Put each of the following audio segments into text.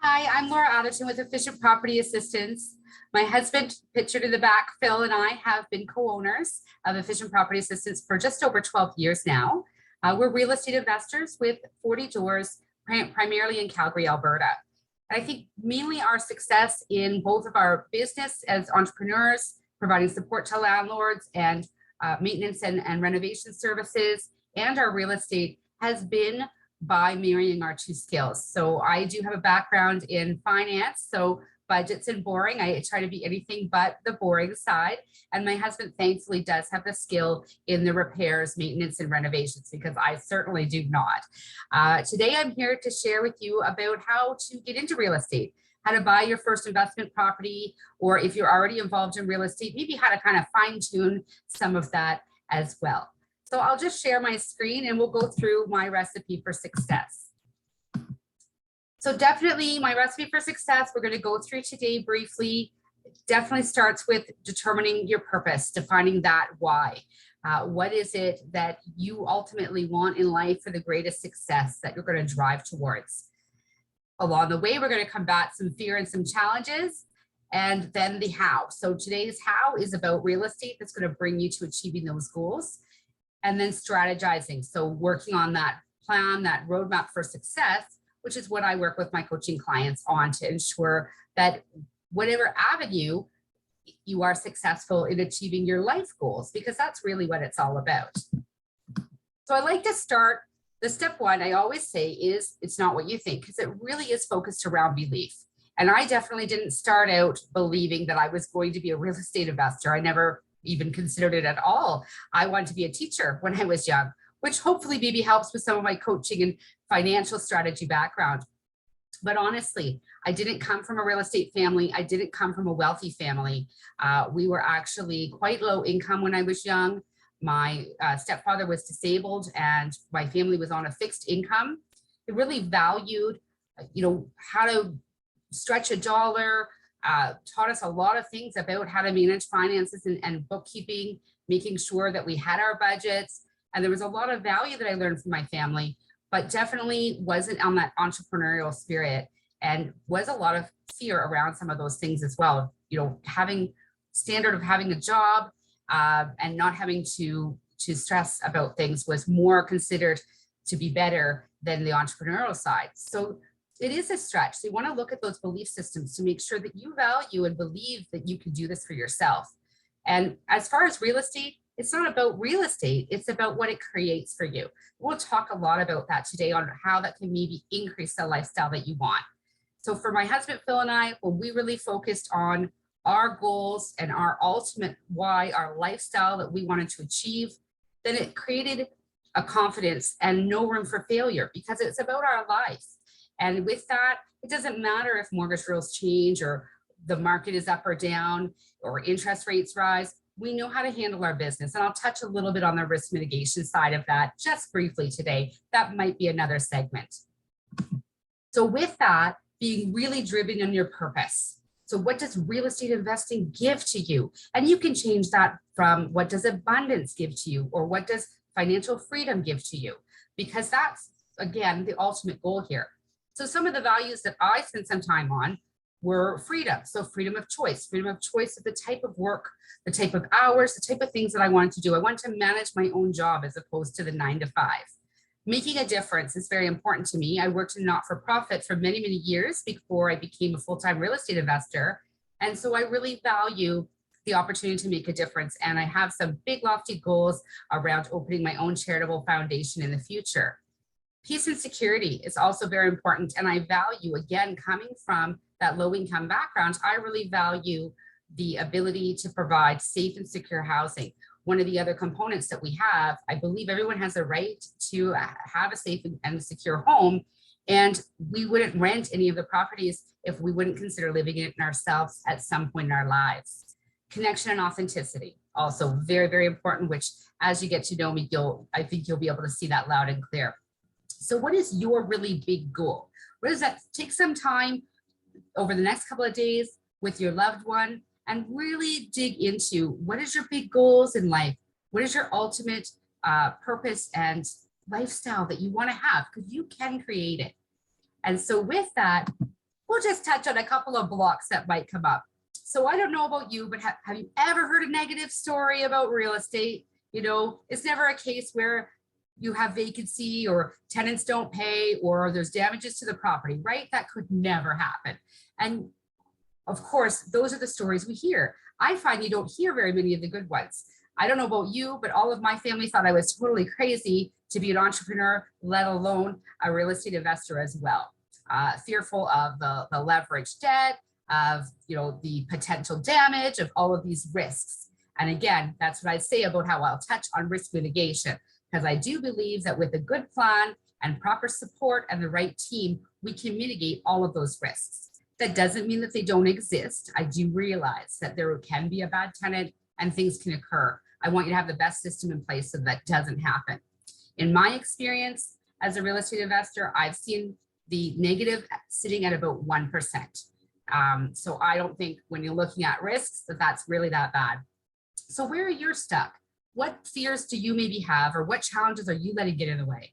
Hi, I'm Laura Atherton with Efficient Property Assistance. My husband, pictured in the back, Phil, and I have been co-owners of Efficient Property Assistance for just over 12 years now. We're real estate investors with 40 doors, primarily in Calgary, Alberta. And I think mainly our success in both of our business as entrepreneurs, providing support to landlords and maintenance and renovation services, and our real estate has been by marrying our two skills. So I do have a background in finance, so budgets and boring. I try to be anything but the boring side. And my husband thankfully does have the skill in the repairs, maintenance, and renovations, because I certainly do not. Today, I'm here to share with you about how to get into real estate, how to buy your first investment property, or if you're already involved in real estate, maybe how to kind of fine tune some of that as well. So I'll just share my screen and we'll go through my recipe for success. So definitely my recipe for success, we're going to go through today briefly. Definitely starts with determining your purpose, defining that why. What is it that you ultimately want in life for the greatest success that you're going to drive towards? Along the way, we're going to combat some fear and some challenges, and then the how. So today's how is about real estate that's going to bring you to achieving those goals. And then strategizing. So working on that plan, that roadmap for success, which is what I work with my coaching clients on to ensure that whatever avenue you are successful in achieving your life goals, because that's really what it's all about. So I like to start the step one, I always say, is it's not what you think, because it really is focused around belief. And I definitely didn't start out believing that I was going to be a real estate investor. I never even considered it at all. I wanted to be a teacher when I was young, which hopefully maybe helps with some of my coaching and financial strategy background. But honestly, I didn't come from a real estate family. I didn't come from a wealthy family. We were actually quite low income when I was young. My stepfather was disabled and my family was on a fixed income. It really valued, how to stretch a dollar, taught us a lot of things about how to manage finances and bookkeeping, making sure that we had our budgets. And there was a lot of value that I learned from my family, but definitely wasn't on that entrepreneurial spirit, and was a lot of fear around some of those things as well. Having standard of having a job and not having to stress about things was more considered to be better than the entrepreneurial side. So it is a stretch. So you want to look at those belief systems to make sure that you value and believe that you can do this for yourself. And as far as real estate, it's not about real estate. It's about what it creates for you. We'll talk a lot about that today on how that can maybe increase the lifestyle that you want. So for my husband, Phil, and I, when we really focused on our goals and our ultimate why, our lifestyle that we wanted to achieve, then it created a confidence and no room for failure, because it's about our life. And with that, it doesn't matter if mortgage rules change or the market is up or down or interest rates rise. We know how to handle our business. And I'll touch a little bit on the risk mitigation side of that just briefly today. That might be another segment. So with that, being really driven on your purpose. So what does real estate investing give to you? And you can change that from what does abundance give to you, or what does financial freedom give to you? Because that's, again, the ultimate goal here. So some of the values that I spent some time on were freedom. So freedom of choice of the type of work, the type of hours, the type of things that I wanted to do. I wanted to manage my own job as opposed to the 9 to 5. Making a difference is very important to me. I worked in not-for-profit for many, many years before I became a full-time real estate investor. And so I really value the opportunity to make a difference. And I have some big lofty goals around opening my own charitable foundation in the future. Peace and security is also very important. And I value, again, coming from that low income background, I really value the ability to provide safe and secure housing. One of the other components that we have, I believe everyone has a right to have a safe and secure home. And we wouldn't rent any of the properties if we wouldn't consider living in it ourselves at some point in our lives. Connection and authenticity, also very, very important, which as you get to know me, I think you'll be able to see that loud and clear. So what is your really big goal? What does that take? Some time over the next couple of days with your loved one and really dig into what is your big goals in life? What is your ultimate purpose and lifestyle that you want to have? Because you can create it. And so with that, we'll just touch on a couple of blocks that might come up. So I don't know about you, but have you ever heard a negative story about real estate? You know, it's never a case where you have vacancy or tenants don't pay or there's damages to the property, right? That could never happen. And of course, those are the stories we hear. I find you don't hear very many of the good ones. I don't know about you, but all of my family thought I was totally crazy to be an entrepreneur, let alone a real estate investor as well. Fearful of the leveraged debt, of the potential damage, of all of these risks. And again, that's what I say about how I'll touch on risk mitigation, because I do believe that with a good plan and proper support and the right team, we can mitigate all of those risks. That doesn't mean that they don't exist. I do realize that there can be a bad tenant and things can occur. I want you to have the best system in place so that doesn't happen. In my experience as a real estate investor, I've seen the negative sitting at about 1%. So I don't think when you're looking at risks that that's really that bad. So where are you stuck? What fears do you maybe have, or what challenges are you letting get in the way?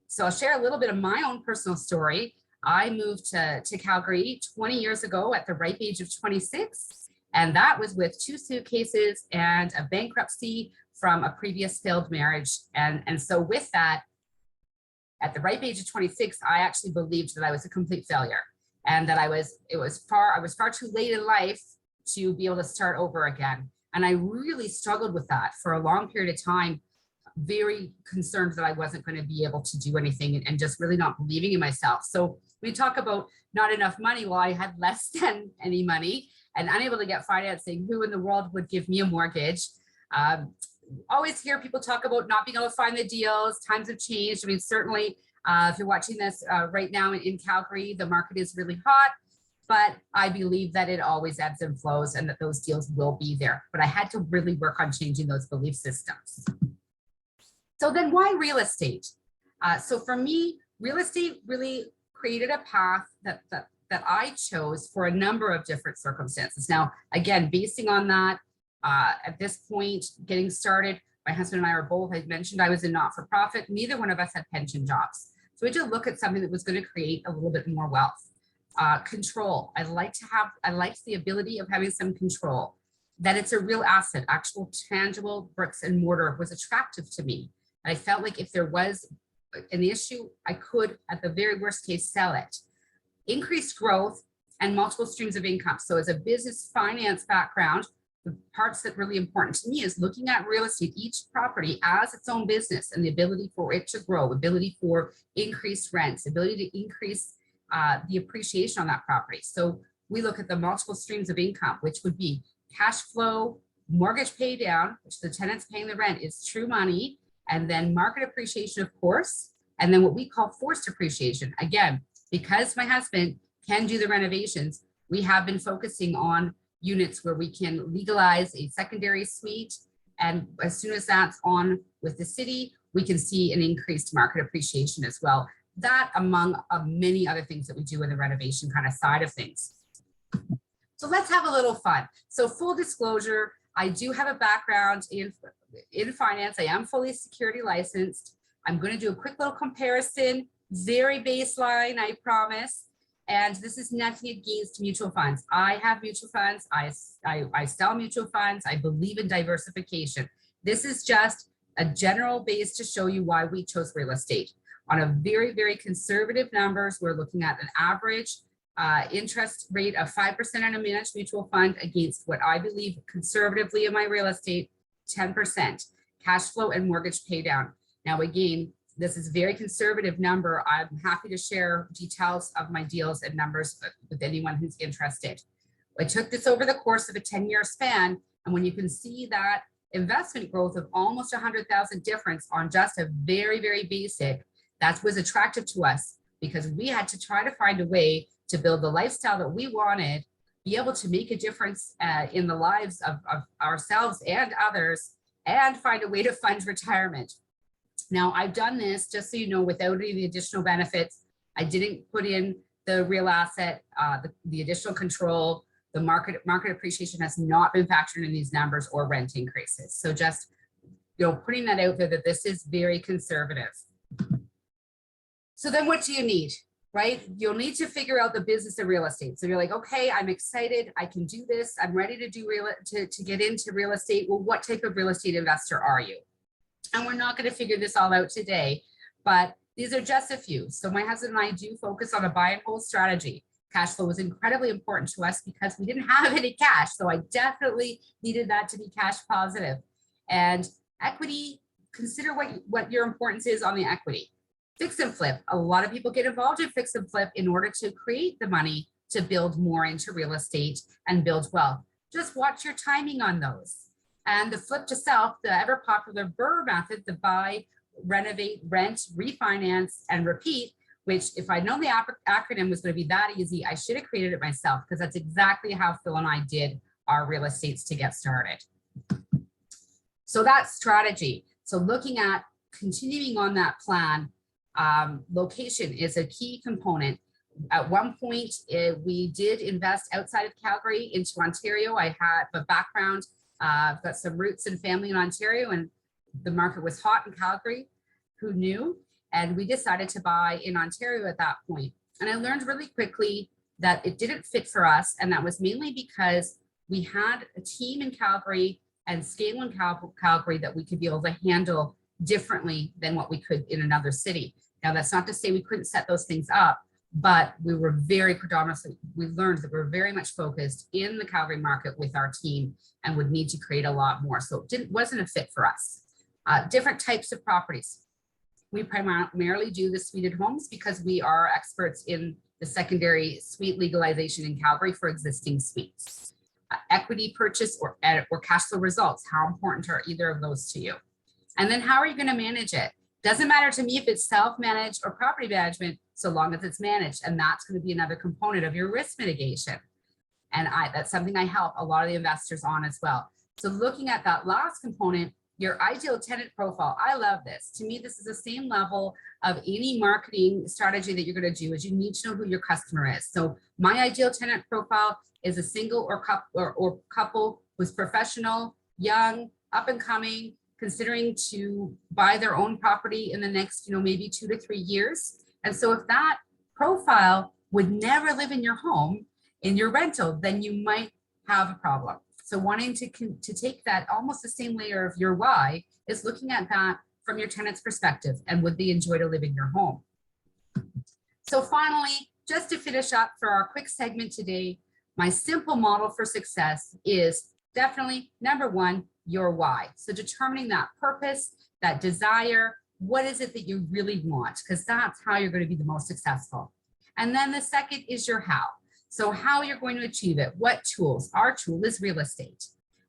So I'll share a little bit of my own personal story. I moved to Calgary 20 years ago at the ripe age of 26. And that was with 2 suitcases and a bankruptcy from a previous failed marriage. And so with that, at the ripe age of 26, I actually believed that I was a complete failure and that I was far too late in life to be able to start over again. And I really struggled with that for a long period of time, very concerned that I wasn't going to be able to do anything and just really not believing in myself. So we talk about not enough money. Well, I had less than any money and unable to get financing. Who in the world would give me a mortgage? Always hear people talk about not being able to find the deals. Times have changed. I mean, certainly if you're watching this right now in Calgary, the market is really hot, but I believe that it always ebbs and flows and that those deals will be there. But I had to really work on changing those belief systems. So then why real estate? So for me, real estate really created a path that I chose for a number of different circumstances. Now, again, basing on that, at this point, getting started, my husband and I are both, I mentioned I was in not-for-profit. Neither one of us had pension jobs. So we had to look at something that was going to create a little bit more wealth. Control. I liked the ability of having some control, that it's a real asset, actual tangible bricks and mortar was attractive to me. And I felt like if there was an issue, I could, at the very worst case, sell it. Increased growth and multiple streams of income. So as a business finance background, the parts that are really important to me is looking at real estate, each property as its own business and the ability for it to grow, ability for increased rents, ability to increase the appreciation on that property. So we look at the multiple streams of income, which would be cash flow, mortgage pay down, which the tenant's paying the rent is true money, and then market appreciation, of course, and then what we call forced appreciation. Again, because my husband can do the renovations, we have been focusing on units where we can legalize a secondary suite. And as soon as that's on with the city, we can see an increased market appreciation as well. That among many other things that we do in the renovation kind of side of things. So let's have a little fun. So full disclosure, I do have a background in finance. I am fully security licensed. I'm going to do a quick little comparison, very baseline, I promise. And this is nothing against mutual funds. I have mutual funds. I sell mutual funds. I believe in diversification. This is just a general base to show you why we chose real estate. On a very, very conservative numbers, we're looking at an average interest rate of 5% on a managed mutual fund against what I believe conservatively in my real estate, 10% cash flow and mortgage pay down. Now, again, this is a very conservative number. I'm happy to share details of my deals and numbers with anyone who's interested. I took this over the course of a 10-year span. And when you can see that investment growth of almost 100,000 difference on just a very, very basic, that was attractive to us because we had to try to find a way to build the lifestyle that we wanted, be able to make a difference in the lives of ourselves and others, and find a way to fund retirement. Now, I've done this, just so you know, without any of the additional benefits. I didn't put in the real asset, the additional control, the market appreciation has not been factored in these numbers or rent increases. So just, putting that out there that this is very conservative. So then what do you need? right? You'll need to figure out the business of real estate. So you're like, okay, I'm excited. I can do this. I'm ready to do to get into real estate. Well, what type of real estate investor are you? And we're not going to figure this all out today, but these are just a few. So my husband and I do focus on a buy and hold strategy. Cash flow was incredibly important to us because we didn't have any cash. So I definitely needed that to be cash positive. And equity, consider what your importance is on the equity. Fix and flip. A lot of people get involved in fix and flip in order to create the money to build more into real estate and build wealth. Just watch your timing on those. And the flip to self, the ever popular BRRRR method, the buy, renovate, rent, refinance, and repeat, which if I'd known the acronym was going to be that easy, I should have created it myself, because that's exactly how Phil and I did our real estates to get started. So that's strategy. So looking at continuing on that plan, location is a key component. At one point, we did invest outside of Calgary into Ontario. I had a background, I've got some roots and family in Ontario, and the market was hot in Calgary. Who knew? And we decided to buy in Ontario at that point. And I learned really quickly that it didn't fit for us. And that was mainly because we had a team in Calgary and scale in Calgary that we could be able to handle differently than what we could in another city. Now, that's not to say we couldn't set those things up, but we were very predominantly, we learned that we were very much focused in the Calgary market with our team and would need to create a lot more. So it wasn't a fit for us. Different types of properties. We primarily do the suited homes because we are experts in the secondary suite legalization in Calgary for existing suites. Equity purchase or cash flow results. How important are either of those to you? And then how are you going to manage it? Doesn't matter to me if it's self-managed or property management, so long as it's managed. And that's going to be another component of your risk mitigation. And that's something I help a lot of the investors on as well. So looking at that last component, your ideal tenant profile. I love this. To me, this is the same level of any marketing strategy that you're going to do, is you need to know who your customer is. So my ideal tenant profile is a single or couple who's professional, young, up and coming, considering to buy their own property in the next, maybe 2 to 3 years. And so if that profile would never live in your home, in your rental, then you might have a problem. So wanting to take that almost the same layer of your why is looking at that from your tenant's perspective, and would they enjoy to live in your home? So finally, just to finish up for our quick segment today, my simple model for success is definitely number one, your why. So determining that purpose, that desire, what is it that you really want? Because that's how you're going to be the most successful. And then the second is your how. So how you're going to achieve it, what tools? Our tool is real estate.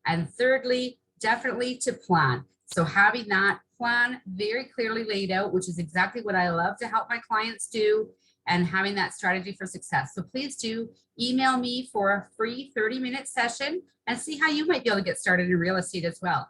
And thirdly, definitely to plan. So having that plan very clearly laid out, which is exactly what I love to help my clients do, and having that strategy for success. So please do email me for a free 30-minute session and see how you might be able to get started in real estate as well.